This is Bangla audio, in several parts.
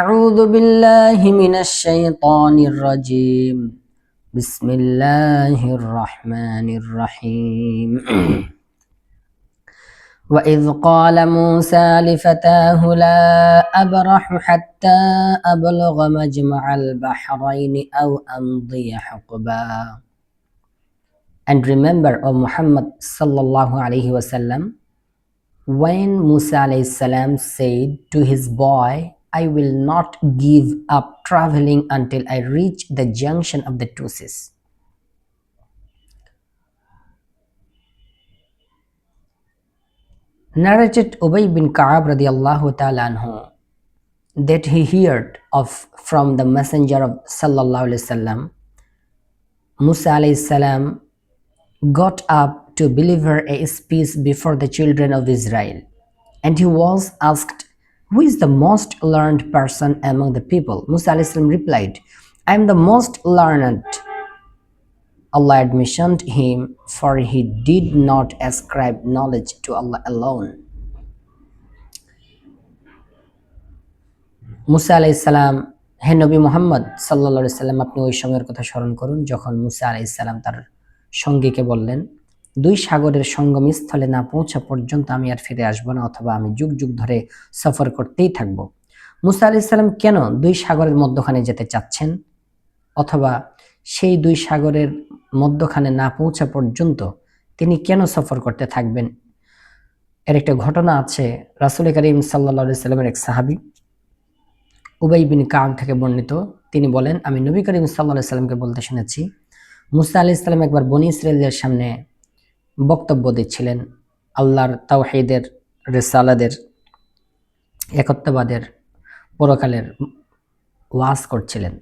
أعوذ بالله من الشيطان الرجيم بسم الله الرحمن الرحيم وإذ قال موسى لفتاه لا أبرح حتى أبلغ مجمع البحرين أو أمضي حقبا. And remember, O Muhammad sallallahu alaihi wasallam, when Musa alayhi salam said to his boy, I will not give up traveling until I reach the junction of the two seas. Narrated Ubay bin Ka'ab radiallahu ta'ala anhu that he heard of from the messenger of sallallahu alayhi wasallam, Musa alayhi salam got up to deliver a speech before the children of Israel, and he was asked, who is the most learned person among the people? Musa alayhi salam replied, I am the most learned. Allah admonished him, for he did not ascribe knowledge to Allah alone. মুসা আলাইহিস সালাম, হে নবী মুহাম্মদ সাল্লাল্লাহু আলাইহি সাল্লাম, আপনি ওই সময়ের কথা স্মরণ করুন যখন মুসা আলাইহিস সালাম তার সঙ্গীকে বললেন, দুই সাগরের সঙ্গমস্থলে না পৌঁছা পর্যন্ত আমি আর ফিরে আসব না, অথবা আমি যুগ যুগ ধরে সফর করতেই থাকব। মুসা আলাইহিস সালাম কেন দুই সাগরের মধ্যখানে যেতে চাচ্ছেন, অথবা সেই দুই সাগরের মধ্যখানে না পৌঁছা পর্যন্ত তিনি কেন সফর করতে থাকবেন? এর একটা ঘটনা আছে। রাসূল করিম সাল্লাল্লাহু আলাইহি সাল্লামের এক সাহাবী উবাই বিন কাব থেকে বর্ণিত, তিনি বলেন, আমি নবী করিম সাল্লাল্লাহু আলাইহি সাল্লামকে বলতে শুনেছি, মুসা আলাইহিস সালাম একবার বনী ইসরাঈলের সামনে বক্তব্য দিচ্ছিলেন, আল্লাহর তাওহীদের, রিসালাতের, একত্ববাদের, পরকালের ওয়াজ করছিলেন।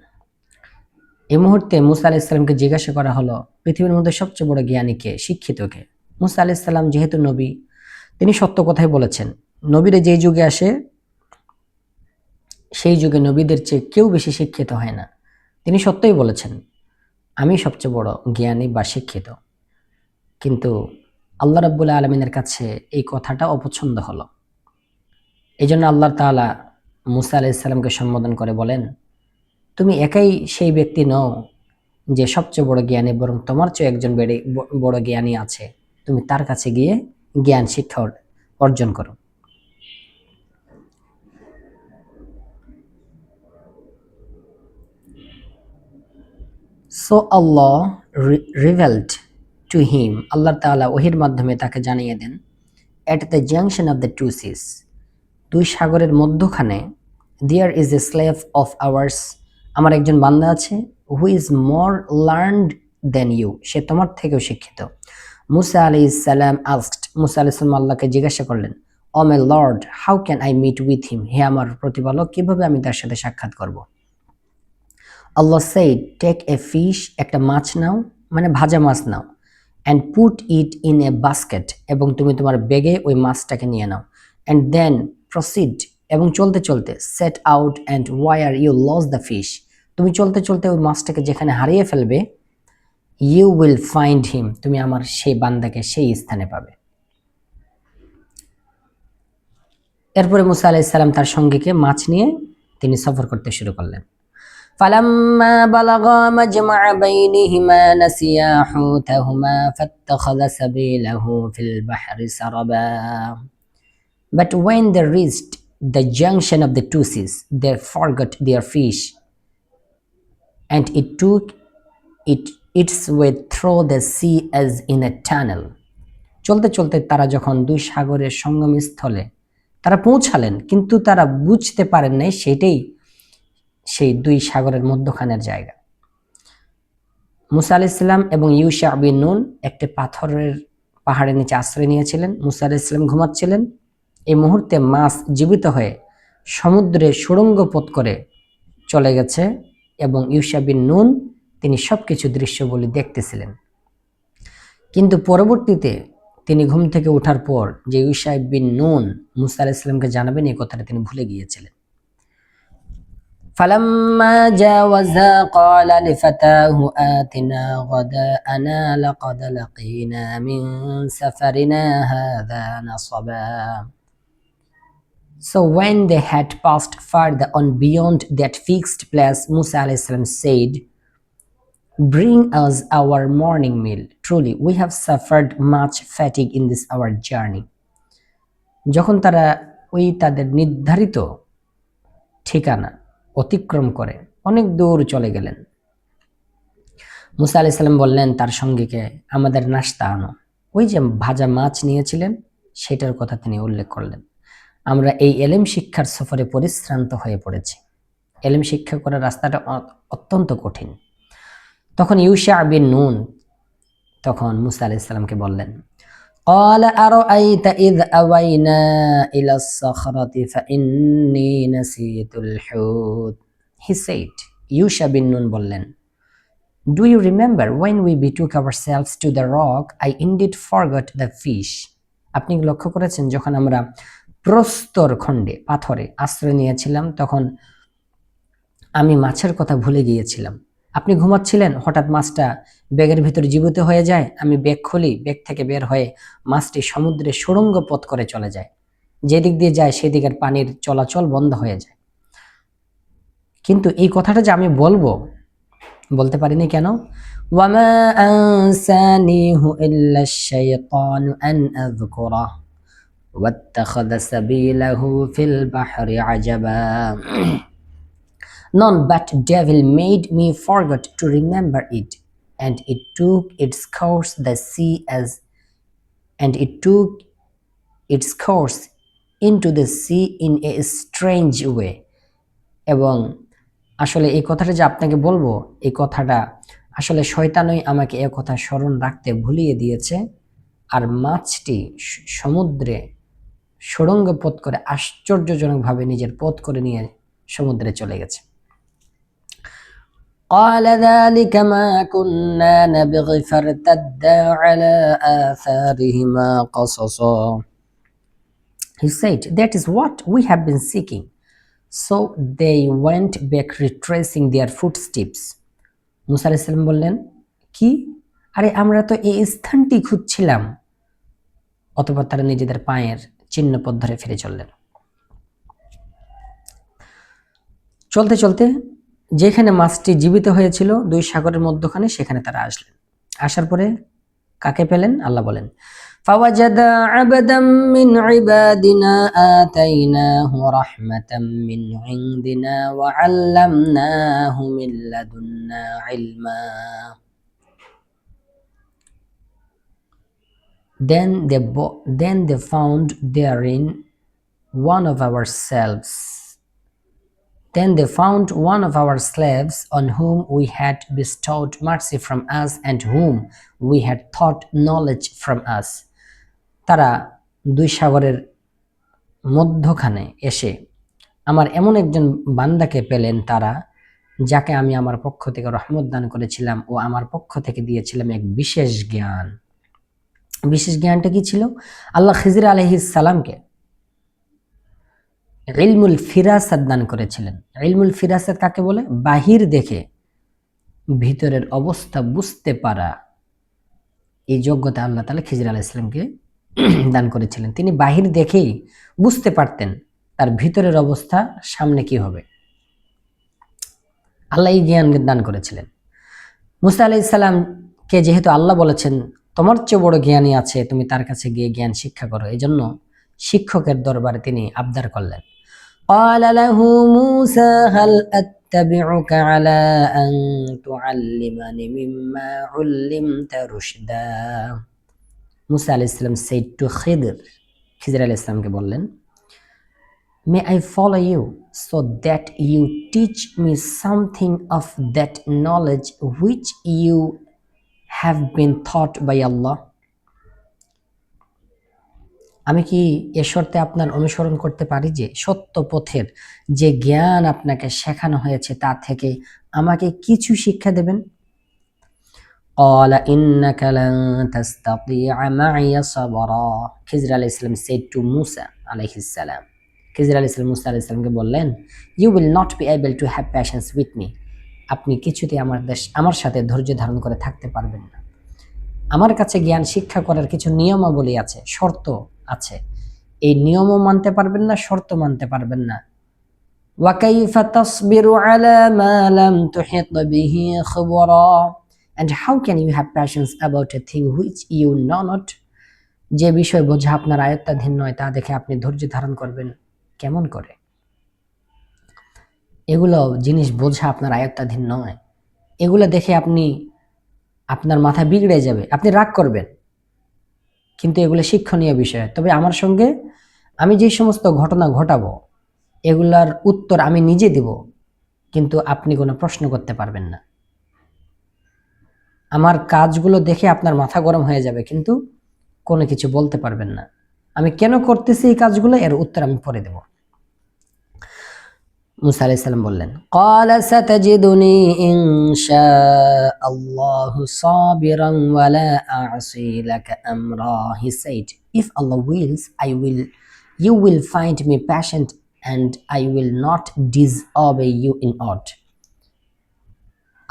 এই মুহূর্তে মুসা আলাইহিস সালামকে জিজ্ঞাসা করা হলো, পৃথিবীর মধ্যে সবচেয়ে বড় জ্ঞানী কে, শিক্ষিত কে? মুসা আলাইহিস সালাম যেহেতু নবী, তিনি সত্য কথাই বলেছেন। নবীরা যেই যুগে আসে সেই যুগে নবীদের চেয়ে কেউ বেশি শিক্ষিত হয় না। তিনি সত্যই বলেছেন, আমি সবচেয়ে বড় জ্ঞানী বা শিক্ষিত। কিন্তু আল্লাহ রাব্বুল আলামিনের কাছে এই কথাটা অপছন্দ হলো। এই জন্য আল্লাহ তাআলা মুসা আলাইহিস সালামকে সম্বোধন করে বলেন, তুমি একাই সেই ব্যক্তি নও যে সবচেয়ে বড় জ্ঞানী, বরং তোমার চেয়ে একজন বড় জ্ঞানী আছে, তুমি তার কাছে গিয়ে জ্ঞান শিক্ষা অর্জন করো। So Allah revealed to him, আল্লাহ তাআলা ওহীর মাধ্যমে তাকে জানিয়ে দেন, at the junction of the two seas, দুই সাগরের মধ্যখানে, there is a slave of ours, আমার একজন বান্দা আছে, who is more learned than you, সে তোমার থেকেও শিক্ষিত। মুসা আলাইহিস সালাম asked, মুসা আলাইহিস সালাম আল্লাহকে জিজ্ঞাসা করলেন, oh my lord, how can I meet with him, হে আমার প্রতিপালক, কিভাবে আমি তার সাথে সাক্ষাৎ করব? আল্লাহ said, take a fish, একটা মাছ নাও, মানে ভাজা মাছ নাও, and put it in a basket, এবং তুমি তোমার ব্যাগে ওই মাছটাকে নিয়ে নাও, and then proceed, এবং চলতে চলতে, set out and where you lost the fish, তুমি চলতে চলতে ওই মাছটাকে যেখানে হারিয়ে ফেলবে, you will find him, তুমি আমার সেই বান্দাকে সেই স্থানে পাবে। এরপরে মুসা আলাইহিস সালাম তার সঙ্গীকে মাছ নিয়ে তিনি সফর করতে শুরু করলেন। فلما بلغا مجمع بينهما نسيا حوتهما فاتخذ سبيله في البحر سربا. But when they reached the junction of the two seas, they forgot their fish, and it took its way through the sea as in a tunnel. চলতে চলতে তারা যখন দুই সাগরের সঙ্গমস্থলে তারা পৌঁছালেন, কিন্তু তারা বুঝতে পারেন নাই সেটাই সেই দুই সাগরের মধ্যখানের জায়গা। মুসা আলাইহিস সালাম এবং ইউশা বিন নুন একটি পাথরের পাহাড়ের নিচে আশ্রয় নিয়েছিলেন। মুসা আলাইহিস সালাম ঘুমাচ্ছিলেন। এই মুহূর্তে মাছ জীবিত হয়ে সমুদ্রে সুড়ঙ্গ পথ করে চলে গেছে, এবং ইউশা বিন নুন তিনি সবকিছু দৃশ্যগুলি দেখতেছিলেন। কিন্তু পরবর্তীতে তিনি ঘুম থেকে ওঠার পর যে ইউশা বিন নুন মুসা আলাইহিস সালামকে জানাবেন, এই কথাটা তিনি ভুলে গিয়েছিলেন। فلما جاوزها قال لفتاه آتنا غداءنا لقد لقينا من سفرنا هذا نصبا. So when they had passed further on beyond that fixed place, Musa alayhi salam said, "Bring us our morning meal. Truly, we have suffered much fatigue in this our journey." যখন তারা ওই তাদের নির্ধারিত ঠিকানা অতিক্রম করে অনেক দূর চলে গেলেন, মুসা আলাইহিস সালাম বললেন তার সঙ্গীকে, আমাদের নাশতা আনো। ওই যে ভাজা মাছ নিয়েছিলেন সেটার কথা তিনি উল্লেখ করলেন। আমরা এই এলেম শিক্ষার সফরে পরিশ্রান্ত হয়ে পড়েছি। এলেম শিক্ষা করার রাস্তাটা অত্যন্ত কঠিন। তখন ইউশা বিন নুন তখন মুসা আলাইহিস সালামকে বললেন, قال أرأيت إذ أوينا إلى الصخرة فإني نسيت الحوت. He said, Yusha bin Nun বললেন, Do you remember when we betook ourselves to the rock, I indeed forgot the fish. আপনি লক্ষ্য করেছেন যখন আমরা প্রস্তর খণ্ডে পাথরে আশ্রয় নিয়েছিলাম তখন আমি মাছের কথা ভুলে গিয়েছিলাম। আপনি ঘুমাচ্ছিলেন, হঠাৎ মাছটা ব্যাগের ভিতর জীবিত হয়ে যায়, আমি ব্যাগ খুলি, ব্যাগ থেকে বের হয়ে মাছটি সমুদ্রে সুড়ঙ্গ পথ করে চলে যায়, যেদিক দিয়ে যায় সেদিকের পানির চলাচল বন্ধ হয়ে যায়। কিন্তু এই কথাটা যে আমি বলতে পারিনি কেন? ওয়ামা আনসানিহু ইল্লা আশ-শাইতানু আন আযকুরা ওয়াত্তাখাযা সাবিলাহু ফিল বাহরি আজাবা. None but devil made me forget to remember it, and it took its course into the sea in a strange way. এবং আসলে এই কথাটা যে আপনাকে বলবো, এই কথাটা আসলে শয়তানই আমাকে এই কথা স্মরণ রাখতে ভুলিয়ে দিয়েছে, আর মাছটি সমুদ্রে সুড়ঙ্গ পথ করে আশ্চর্যজনকভাবে নিজের পথ করে নিয়ে সমুদ্রে চলে গেছে। قال ذلك ما كنا نبغي فارتدا على آثارهما قصصا. He said, that is what we have been seeking. So they went back retracing their footsteps. মুসা আলাইহিস সালাম বললেন, কি? আরে আমরা তো এই স্থানটি খুঁজছিলাম। অতঃপর তারা নিজেদের পায়ের চিহ্ন পথ ধরে ফিরে চললেন। চলতে চলতে যেখানে মাছটি জীবিত হয়েছিল দুই সাগরের মধ্যখানে, সেখানে তারা আসলেন। আসার পরে কাকে পেলেন? আল্লাহ বলেন, ফাওয়াজাদা আবদাম মিন ইবাদিনা আতাইনাহু রাহমাতাম মিন ইনদিনা ওয়া আল্লামনাহু মিন লাদুন্না ইলমা. Then they found therein one of our slaves. Then they found one of our slaves on whom we had bestowed mercy from us and whom we had taught knowledge from us. তারা দুই সাগরের মধ্যখানে এসে আমার এমন একজন বান্দাকে পেলেন তারা, যাকে আমি আমার পক্ষ থেকে রহমত দান করেছিলাম ও আমার পক্ষ থেকে দিয়েছিলাম এক বিশেষ জ্ঞান। বিশেষ জ্ঞানটা কি ছিল? আল্লাহ খিজির আলাইহিস সালামকে ইলমুল ফিরাসাত দান করেছিলেন। ইলমুল ফিরাসাত কাকে বলে? বাহির দেখে ভিতরের অবস্থা বুঝতে পারা। এই যোগ্যতা আল্লাহ তাআলা খিজির আলাইহিস সালামকে দান করেছিলেন। তিনি বাহির দেখেই বুঝতে পারতেন তার ভিতরের অবস্থা সামনে কি হবে। আল্লাহ এই জ্ঞান দান করেছিলেন। মুসা আলাইহিস সালামকে যেহেতু আল্লাহ বলেছেন তোমার চেয়ে বড় জ্ঞানী আছে, তুমি তার কাছে গিয়ে জ্ঞান শিক্ষা করো, এজন্য শিক্ষকের দরবারে তিনি আবদার করলেন। قال له موسى هل أتبعك على أن تعلمني مما علمت رشدا. মুসা আলাইহিস সালাম said to খিজির আলাইহিস সালামকে বললেন, May I follow you so that you teach me something of that knowledge which you have been taught by Allah. আমি কি এ শর্তে আপনার অনুসরণ করতে পারি যে সত্য পথের যে জ্ঞান আপনাকে শেখানো হয়েছে তা থেকে আমাকে কিছু শিক্ষা দেবেন? قال إنك لن تستطيع معي صبرا. খিজির আলাইহিস সালাম said to Musa আলাইহিস সালাম, খিজির আলাইহিস সালাম মুসা আলাইহিস সালামকে বললেন, You will not be able to have patience with me. আপনি কিছুতেই আমার সাথে ধৈর্য ধারণ করে থাকতে পারবেন না। আমার কাছে জ্ঞান শিক্ষা করার কিছু নিয়মাবলী আছে, শর্ত আছে। এই নিয়মও মানতে পারবেন না, শর্ত মানতে পারবেন না। وَكَيْفَ تَصْبِرُ عَلَى مَا لَمْ تُحِطْ بِهِ خُبْرًا and how can you have patience about a thing which you know not? যে বিষয় বোঝা আপনার আয়ত্তাধীন নয় তা দেখে আপনি ধৈর্য ধারণ করবেন কেমন করে? এগুলো জিনিস বোঝা আপনার আয়ত্তাধীন নয়, এগুলো দেখে আপনার মাথা বিগড়ে যাবে, আপনি রাগ করবেন, কিন্তু এগুলো শিক্ষণীয় বিষয়। তবে আমার সঙ্গে আমি যে সমস্ত ঘটনা ঘটাবো এগুলার উত্তর আমি নিজে দিব, কিন্তু আপনি কোনো প্রশ্ন করতে পারবেন না। আমার কাজগুলো দেখে আপনার মাথা গরম হয়ে যাবে, কিন্তু কোনো কিছু বলতে পারবেন না। আমি কেন করতেছি এই কাজগুলো এর উত্তর আমি পরে দেব। মুসা আলাইহিস সালাম বললেন, ক্বালা সাতাজিদুনি ইনশাআল্লাহু সাবিরান ওয়া লা আ'সি লাকা আমরা। He said, if Allah wills, you will find me patient and I will not disobey you in aught.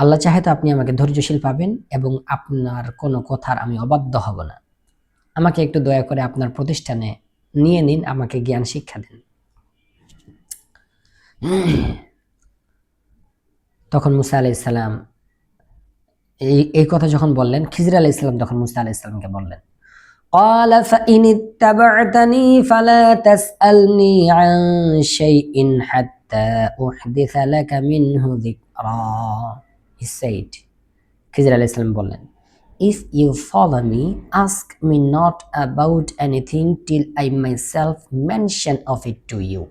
আল্লাহ চাহে তো আপনি আমাকে ধৈর্যশীল পাবেন এবং আপনার কোনো কথার আমি অবাধ্য হব না। আমাকে একটু দয়া করে আপনার প্রতিষ্ঠানে নিয়ে নিন, আমাকে জ্ঞান শিক্ষা দেন। তখন মুসা আলাইহিস সালাম এই কথা যখন বললেন, খিজির আলাইহিস সালাম তখন মুসা আলাইহিস সালামকে বললেন, قال فإن اتبعتني فلا تسألني عن شيء حتى أحدث لك منه ذكرا. He said, খিজির আলাইহিস সালাম বললেন, if you follow me, ask me not about anything till I myself mention of it to you.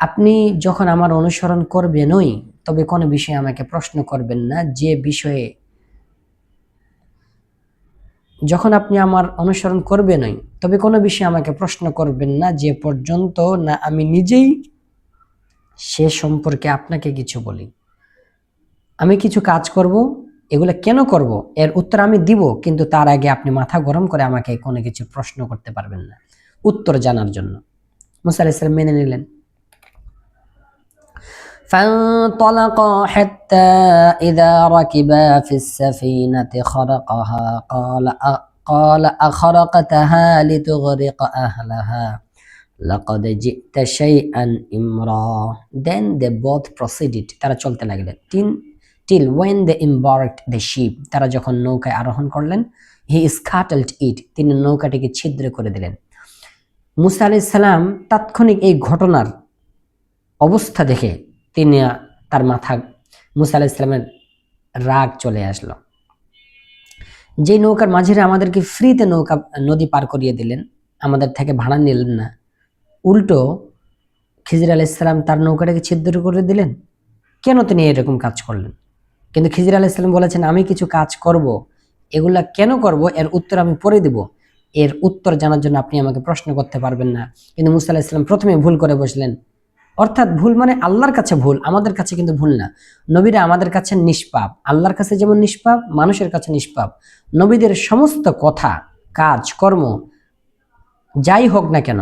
আপনি যখন আমার অনুসরণ করবেনই, তবে কোনো বিষয়ে আমাকে প্রশ্ন করবেন না, যে বিষয়ে যখন আপনি আমার অনুসরণ করবেনই তবে কোনো বিষয়ে আমাকে প্রশ্ন করবেন না, যে পর্যন্ত না আমি নিজেই সে সম্পর্কে আপনাকে কিছু বলি। আমি কিছু কাজ করব, এগুলো কেন করব এর উত্তর আমি দিব, কিন্তু তার আগে আপনি মাথা গরম করে আমাকে কোনো কিছু প্রশ্ন করতে পারবেন না উত্তর জানার জন্য। মুসা আলাইহিস সালাম মেনে নিলেন। فانطلقا حتى إذا ركبا في السفينة خرقها قال أخرقتها لتغرق أهلها لقد جئت شيئا إمرا. Then they both proceeded, তারা চলতে লাগলেন, till when they embarked the ship, তারা যখন নৌকায় আরোহণ করলেন, he scuttled it, তিনি নৌকাটিকে ছিদ্র করে দিলেন। মুসা আলাইহিস সালাম তাৎক্ষণিক এই ঘটনার অবস্থা দেখে তার মাথা, মুসা আলাইহিস সালামের রাগ চলে আসলো। যে নৌকার মাঝিরা আমাদেরকে ফ্রিতে নদী পার করিয়ে দিলেন, আমাদের থেকে ভাড়া নিলেন না, উল্টো খিজির আলাইহিস সালাম তার নৌকাটাকে ছিদ্র করে দিলেন। কেন তিনি এরকম কাজ করলেন? কিন্তু খিজির আলাইহিস সালাম বলেছেন, আমি কিছু কাজ করব, এগুলা কেন করব এর উত্তর আমি পরে দিব, এর উত্তর জানার জন্য আপনি আমাকে প্রশ্ন করতে পারবেন না। কিন্তু মুসা আলাইহিস সালাম প্রথমে ভুল করে বসলেন, অর্থাৎ ভুল মানে আল্লাহর কাছে ভুল, আমাদের কাছে কিন্তু ভুল না। নবীরা আমাদের কাছে নিষ্পাপ, আল্লাহর কাছে যেমন নিষ্পাপ, মানুষের কাছে নিষ্পাপ। নবীদের সমস্ত কথা, কাজ, কর্ম যাই হোক না কেন,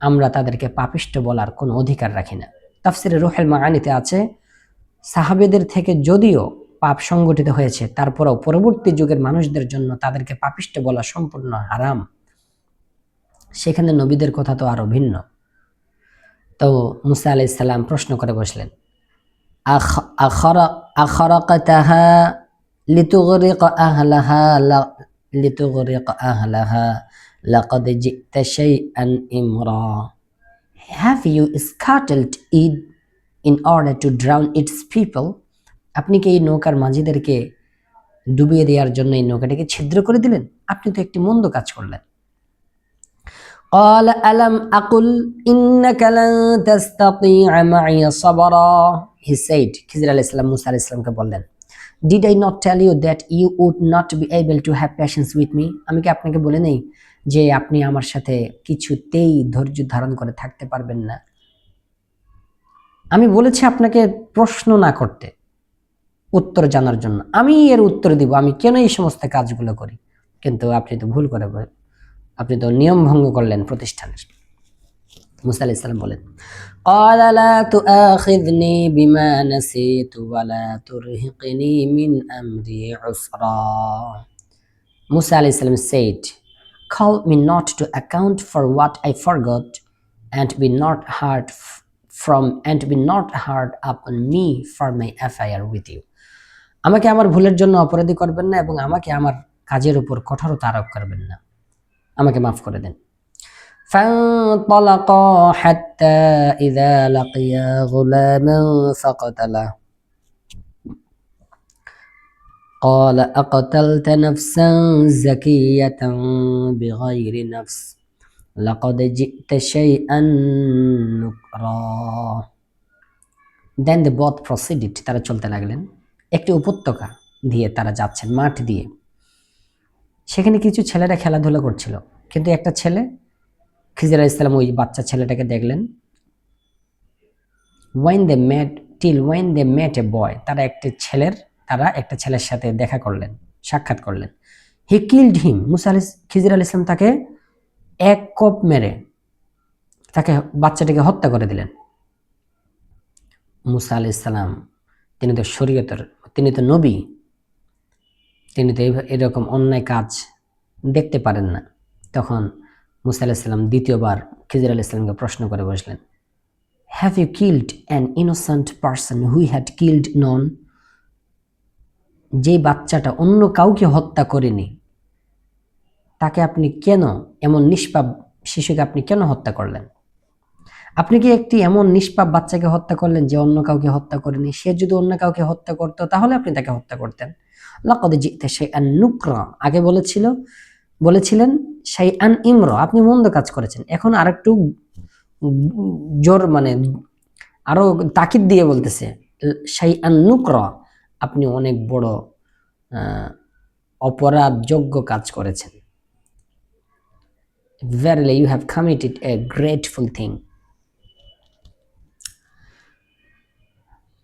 আমরা তাদেরকে পাপিষ্ট বলার কোনো অধিকার রাখি না। তাফসিরে রুহুল মাআনিতে আছে, সাহাবেদের থেকে যদিও পাপ সংগঠিত হয়েছে, তারপরেও পরবর্তী যুগের মানুষদের জন্য তাদেরকে পাপিষ্ট বলা সম্পূর্ণ হারাম। সেখানে নবীদের কথা তো আরো ভিন্ন। তো মুসা আলাইহিস সালাম প্রশ্ন করে বসলেন, আখরাকাতাহা লিতুগরিক আহলাহা লাকাদ জিতা শাইআন ইমরা. Have you scuttled it in order to drown its people? আপনি কি এই নৌকার মাঝিদেরকে ডুবিয়ে দেওয়ার জন্য এই নৌকাটাকে ছিদ্র করে দিলেন? আপনি তো একটি মন্দ কাজ করলেন। قال ألم أقل إنك لن تستطيع معي صبرا. He said, খিজির আলাইহিস সালাম মুসা আলাইহিস সালামকে বললেন, Did I not tell you that you would not be able to have patience with me? আমি কি আপনাকে বলে নেই যে আপনি আমার সাথে কিছুতেই ধৈর্য ধারণ করে থাকতে পারবেন না? আমি বলেছি আপনাকে প্রশ্ন না করতে, উত্তর জানার জন্য। আমি এর উত্তর দিব, আমি কেন এই সমস্ত কাজগুলো করি। কিন্তু আপনি তো ভুল করে, আপনি তো নিয়ম ভঙ্গ করলেন প্রতিষ্ঠানের। মুসা আলাইহিস সালাম বলেন, قال لا تؤاخذني بما نسيت ولا ترهقني من أمري عسرا. Musa alayhi salam said, Call me not to account for what I forgot, and be not hard upon me for my affair with you. আমাকে আমার ভুলের জন্য অপরাধী করবেন না এবং আমাকে আমার কাজের উপর কঠোরতা আরোপ করবেন না, আমাকে মাফ করে দেন। فانطلقا حتى إذا لقيا غلاما فقتله قال أقتلت نفسا زكية بغير نفس لقد جئت شيئا نكرا. Then they both proceeded. তারা চলতে লাগলেন। একটি উপত্যকা দিয়ে তারা যাচ্ছেন, মাঠ দিয়ে। সেখানে কিছু ছেলেরা খেলাধুলা করছিল, কিন্তু একটা ছেলে, খিজির আলাইহিস সালাম ওই বাচ্চা ছেলেটাকে দেখলেন। when they met a boy, তারা একটা ছেলের সাথে দেখা করলেন, সাক্ষাৎ করলেন। he killed him. খিজির আলাইহিস সালাম তাকে এক কোপ মেরে তাকে বাচ্চাটিকে হত্যা করে দিলেন। মুসা আলাইহিস সালাম, তিনি তো নবী, তিনি তো এরকম অন্যায় কাজ দেখতে পারেন না। তখন মুসা আলাইহিস সালাম দ্বিতীয়বার খিজির আলাইহিস সালামকে প্রশ্ন করে বসলেন, have you killed an innocent person who had killed none? যে বাচ্চাটা অন্য কাউকে হত্যা করেনি, তাকে আপনি কেন, এমন নিষ্পাপ শিশুকে আপনি কেন হত্যা করলেন? আপনি কি একটি এমন নিষ্পাপ বাচ্চাকে হত্যা করলেন যে অন্য কাউকে হত্যা করেনি? সে যদি অন্য কাউকে হত্যা করতো তাহলে আপনি তাকে হত্যা করতেন। লাকাদ জি'তা শাইআন নুকরা, আগে বলেছিলেন শাইআন ইমরা, আপনি মন্দ কাজ করেছেন। এখন আরেকটু জোর, মানে আরো তাকিদ দিয়ে বলতেছে শাইআন নুকরা, আপনি অনেক বড় অপরাধযোগ্য কাজ করেছেন। Verily you have committed a grateful thing.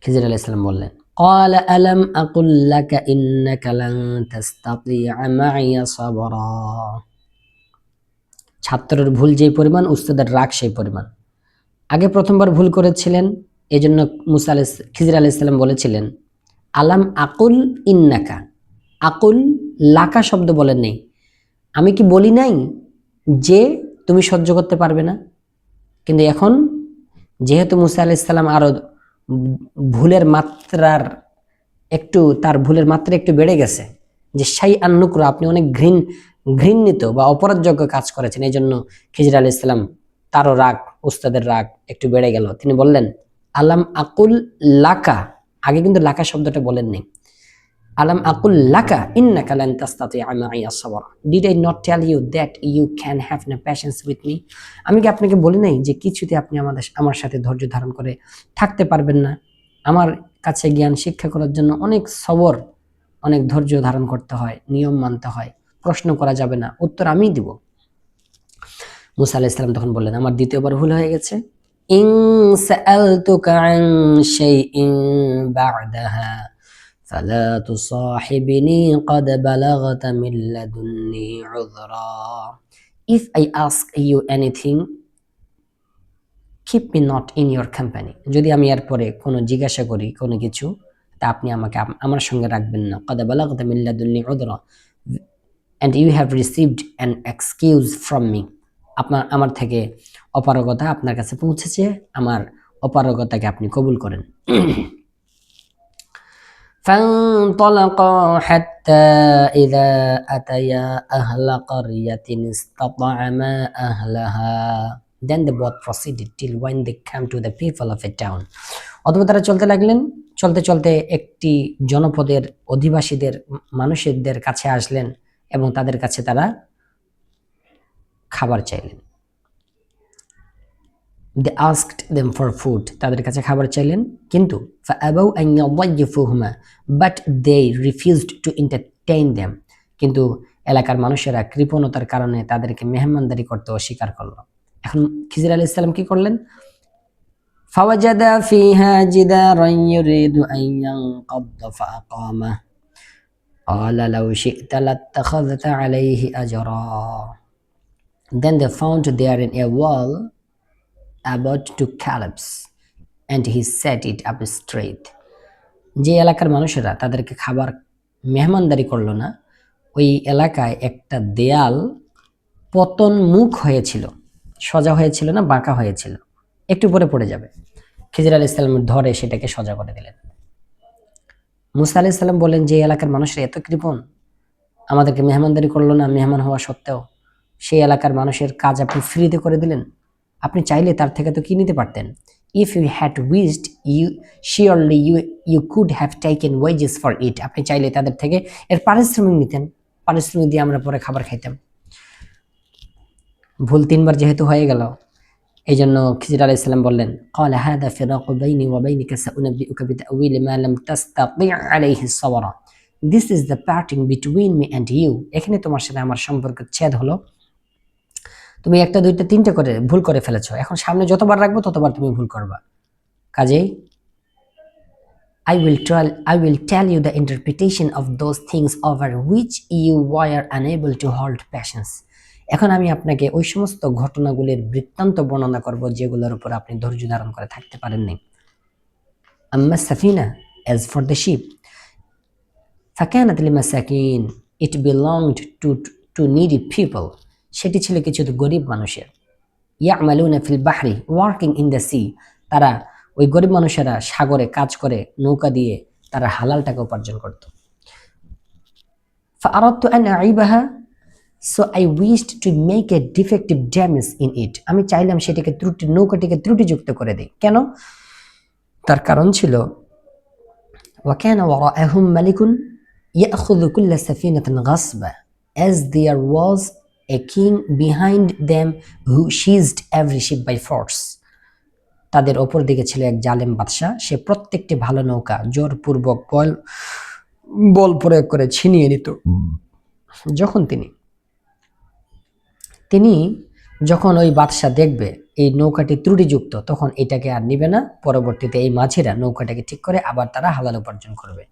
খিজির আলাইহিস সালাম বললেন, قال ألم أقل لك إنك لن تستطيع معي صبرا. ছাত্রের ভুল যেই পরিমাণ, উস্তাদের রাগ সেই পরিমাণ। আগে প্রথমবার ভুল করেছিলেন, এজন্য খিজির আলাইহিস সালাম বলেছিলেন আলাম আকুল ইন্নাকা, আকুল লাকা শব্দ বলেন নেই, আমি কি বলি নাই যে তুমি সহ্য করতে পারবে না? কিন্তু এখন যেহেতু মুসা আলাইহিস সালাম আরো ভুলের মাত্রা একটু বেড়ে গেছে, যে শাইআন নুকরা, আপনি অনেক ঘৃণিত বা অপরাধযোগ্য কাজ করেছেন, এই জন্য খিজির আলাইহিস সালাম তারও রাগ, উস্তাদের রাগ একটু বেড়ে গেল। তিনি বললেন আলাম আকুল লাকা, আগে কিন্তু লাকা শব্দটা বলেননি, আলাম আকুল লাকা ইন্নাকা লান তাস্তাতিআ মাইয়া সাবরা, did I not tell you that you can have no patience with me? আমি কি আপনাকে বলি নাই যে কিছুতে আপনি আমার সাথে ধৈর্য ধারণ করে থাকতে পারবেন না? আমার কাছে জ্ঞান শিক্ষা করার জন্য অনেক সবর, অনেক ধৈর্য ধারণ করতে হয়, নিয়ম মানতে হয়, প্রশ্ন করা যাবে না, উত্তর আমিই দিব। মুসা আলাইহিস সালাম তখন বললেন, আমার দ্বিতীয়বার ভুল হয়ে গেছে। ইন সাআলতুকা আন শাইইন বা'দাহা ফালা তুসাহিবনি ক্বাদ বালাগতা মিন লাদুন্নি উযরা। If I ask you anything keep me not in your company. যদি আমি এরপরে কোনো জিজ্ঞাসা করি কোনো কিছু, তা আপনি আমাকে আমার সঙ্গে রাখবেন না। ক্বাদ বালাগতা মিন লাদুন্নি উযরা, and you have received an excuse from me. আমার থেকে অপারগতা আপনার কাছে পৌঁছেছে, আমার অপারগতাকে আপনি কবুল করেন। فانطلقا حتى إذا أتيا أهل قرية استطعما أهلها. Then they both proceeded till when they came to the people of a town. অতঃপর তারা চলতে লাগলেন, চলতে চলতে একটি জনপদের অধিবাসীদের মানুষদের কাছে আসলেন এবং তাদের কাছে তারা খাবার চাইলেন। They asked them for food, তাদের কাছে খাবার চাইলেন, কিন্তু فأبوا أن يضيفوهما, but they refused to entertain them. কিন্তু এলাকার মানুষেরা কৃপণতার কারণে তাদেরকে মেহমানদারি করতে অস্বীকার করলো। এখন খিজির আলাইহিস সালাম কি করলেন? فوجد فيها جدارا يريد أن ينقض فأقامه قال لو شئت لاتخذت عليه أجرا. Then they found therein a wall about to collapse and he set it up straight. যে এলাকার মানুষেরা তাদেরকে খাবার মেহমানদারি করলো না, ওই এলাকায় একটা দেয়াল পতন মুখ হয়েছিল, সোজা হয়েছিল না, বাঁকা হয়েছিল, একটু পরে পড়ে যাবে। খিজির আলাইহিস সালাম ধরে সেটাকে সোজা করে দিলেন। মুসা আলাইহিস সালাম বলেন, যে এলাকার মানুষরা এত কৃপণ, আমাদেরকে মেহমানদারি করলো না, মেহমান হওয়া সত্ত্বেও সেই এলাকার মানুষের কাজ আপনি ফ্রিতে করে দিলেন। আপনি চাইলে তার থেকে তো কি নিতে পারতেন। If you had wished, you surely you could have taken wages for it. আপনি চাইলে তাদের থেকে এর পারিশ্রমিক নিতেন, পারিশ্রমিক দিয়ে আমরা পরে খাবার খাইতাম। ভুল তিনবার যেহেতু হয়ে গেল, এই জন্য খিজির আলাইহিস সালাম বললেন, ক্বালা হাযা ফিরাকু বাইনি ওয়া বাইনিকা সাউনাব্বিউকা বিতাউইলি মা লাম তাস্তাতি' আলাইহি সাবরা। This is the parting between me and you. এখানে তোমার সাথে আমার সম্পর্ক ছেদ হলো। তুমি একটা দুইটা তিনটা করে ভুল করে ফেলেছো, এখন সামনে যতবার রাখবো ততবার তুমি ভুল করবা। কাজেই I will tell you the interpretation of those things over which you were unable to hold patience. এখন আমি আপনাকে ওই সমস্ত ঘটনাগুলির বৃত্তান্ত বর্ণনা করব যেগুলোর উপর আপনি ধৈর্য ধারণ করে থাকতে পারেননি। আম্মা Safina, as for the ship, ফাকানাত লিমাসাকিন, it belonged to needy people, সেটি ছিল কিছু গরিব মানুষের। ইয়ামালুনা ফিল বাহরি, ওয়ার্কিং ইন দ্য সি, তারা ওই গরিব মানুষেরা সাগরে কাজ করে, নৌকা দিয়ে তারা হালাল টাকা উপার্জন করত। ফাআরাদতু আন আইবাহা, so I wished to make a defective damage in it. আমি চাইলাম সেটাকে নৌকাটিকে ত্রুটিযুক্ত করে দিই। কেন? তার কারণ ছিল, ওয়াকানা ওয়ারাআহুম মালিকুন ইয়াখুযু কুল্লা সাফিনাতিন গাসবা, as there was a king behind them who seized every ship by force. তাদের ওপর দিকে ছিল এক জালেম বাদশা, সে প্রত্যেকটি ভালো নৌকা জোরপূর্বক বল প্রয়োগ করে ছিনিয়ে নিত। যখন তিনি যখন ওই বাদশা দেখবে এই নৌকাটি ত্রুটিযুক্ত, তখন এটাকে আর নিবে না। পরবর্তীতে এই মাঝিরা নৌকাটাকে ঠিক করে আবার তারা হালাল উপার্জন করবে।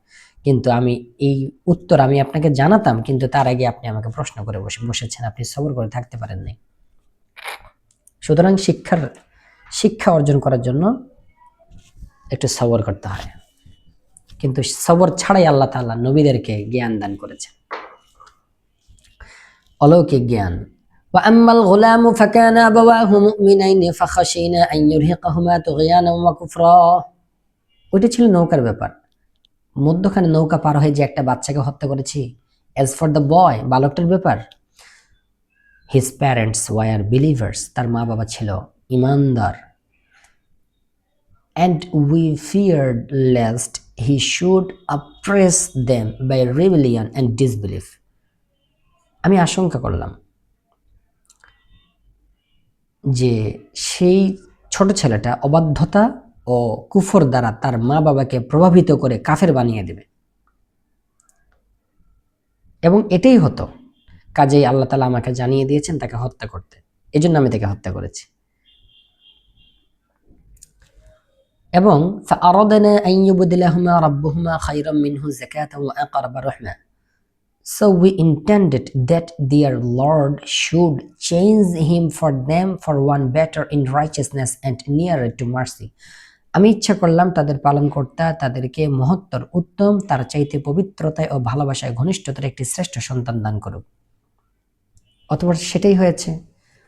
কিন্তু আমি এই উত্তর আমি আপনাকে জানাতাম, কিন্তু তার আগে আপনি আমাকে প্রশ্ন করে বসেছেন, আপনি সবর করে থাকতে পারেন নাই। সুতরাং শিক্ষা অর্জন করার জন্য একটু সবর করতে হয়, কিন্তু সবর ছাড়াই আল্লাহ তাআলা নবীদেরকে জ্ঞান দান করেছেন, অলৌকিক জ্ঞান। وأما الغلام فكان أبواه مؤمنين فخشينا أن يرهقهما طغيانا وكفرا। ওইটা ছিল নৌকার ব্যাপার, মধ্যখানে নৌকা পার হয়ে যে একটা বাচ্চাকে হত্যা করেছি। As for the boy, বালকটার ব্যাপার, his parents were believers, তার মা বাবা ছিল ইমানদার। And we feared lest he should oppress them by rebellion and disbelief. আমি আশঙ্কা করলাম যে সেই ছোট ছেলেটা অবাধ্যতা ও কুফর দ্বারা তার মা বাবাকে প্রভাবিত করে কাফের বানিয়ে দেবে, এবং এটাই হতো। কাজেই আল্লাহ তাআলা আমাকে জানিয়ে দিয়েছেন তাকে হত্যা করতে, এজন্য আমি তাকে হত্যা করেছি। এবং فأردنا أن يبدلهما ربهما خيرا منه زكاة وأقرب رحمة. So we intended that their Lord should change him for them for one better in righteousness and nearer to mercy. আমি ইচ্ছা করলাম তাদের পালনকর্তা তাদেরকে মহত্তর উত্তম, তার চাইতে পবিত্রতায় ও ভালোবাসায় ঘনিষ্ঠতার একটি শ্রেষ্ঠ সন্তান দান করুক। অতঃপর সেটাই হয়েছে।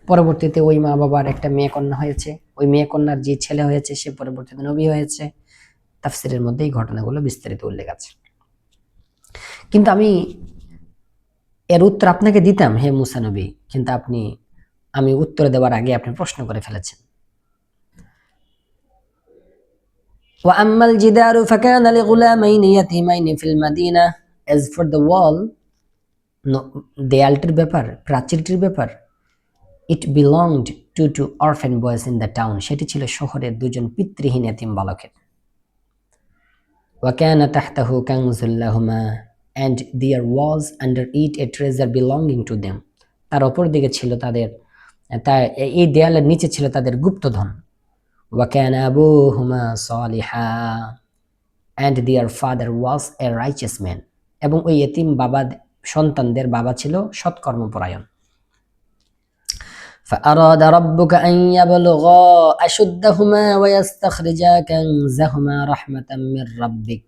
পরবর্তীতে ওই মা বাবার একটা মেয়ে কন্যা হয়েছে, ওই মেয়ে কন্যার যে ছেলে হয়েছে সে পরবর্তীতে নবী হয়েছে। তাফসীরের মধ্যে এই ঘটনাগুলো বিস্তারিত উল্লেখ আছে। কিন্তু আমি এর উত্তর আপনাকে দিতাম, হে মুসা নবী, কিন্তু আমি উত্তর দেওয়ার আগে আপনি প্রশ্ন করে ফেলেছেন। وأما الجدار فكان لغلامين يتيمين في المدينة. As for the wall, দেয়ালটির ব্যাপার, প্রাচীরটির ব্যাপার, it belonged to two orphan boys in the town. সেটি ছিল শহরের দুজন পিতৃহীন এতিম বালকের। وكان تحته كنز لهما, and there was under it a treasure belonging to them. তার উপর দিকে ছিল এই দেয়ালের নিচে ছিল তাদের গুপ্তধন। وكان أبوهما صالحا, and their father was a righteous man. এবং ওই এতিম সন্তানদের বাবা ছিল সৎকর্মপরায়ণ। فأراد ربك أن يبلغا أشدهما ويستخرجا كنزهما رحمة من ربك.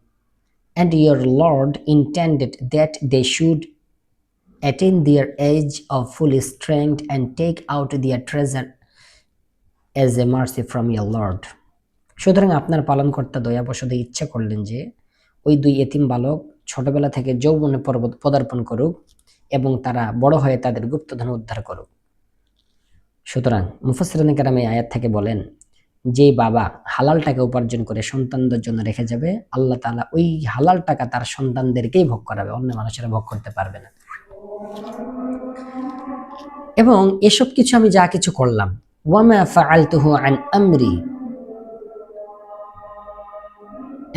And your Lord intended that they should attain their age of full strength and take out their treasure as a mercy from your Lord. সুতরাং আপনার পালনকর্তা দয়াবশত ইচ্ছা করলেন যে ওই দুই এতিম বালক ছোটবেলা থেকে যৌবনে পদার্পণ করুক এবং তারা বড় হয়ে তাদের গুপ্তধন উদ্ধার করুক। সুতরাং মুফাসসিরিনে কেরাম এই আয়াত থেকে বলেন, যে বাবা হালাল টাকা উপার্জন করে সন্তানদের জন্য রেখে যাবে, আল্লাহ তাআলা ওই হালাল টাকা তার সন্তানদেরকেই ভোগ করাবে, অন্য মানুষেরা ভোগ করতে পারবে না। এবং এসব কিছু আমি যা কিছু করলাম, ওয়ামা ফাআলতুহু আন আমরি,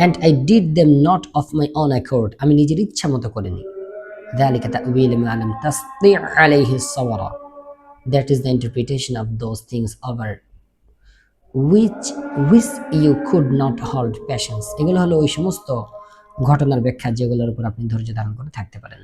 and I did them not of my own accord, আমি নিজের ইচ্ছা মতো করিনি। ذلك تأويل ما لم تستطع عليه الصبر, that is the interpretation of those things over which you could not hold patience. এগুলো হলো ওই সমস্ত ঘটনার ব্যাখ্যা যেগুলোর উপর আপনি ধৈর্য ধারণ করে থাকতে পারেন।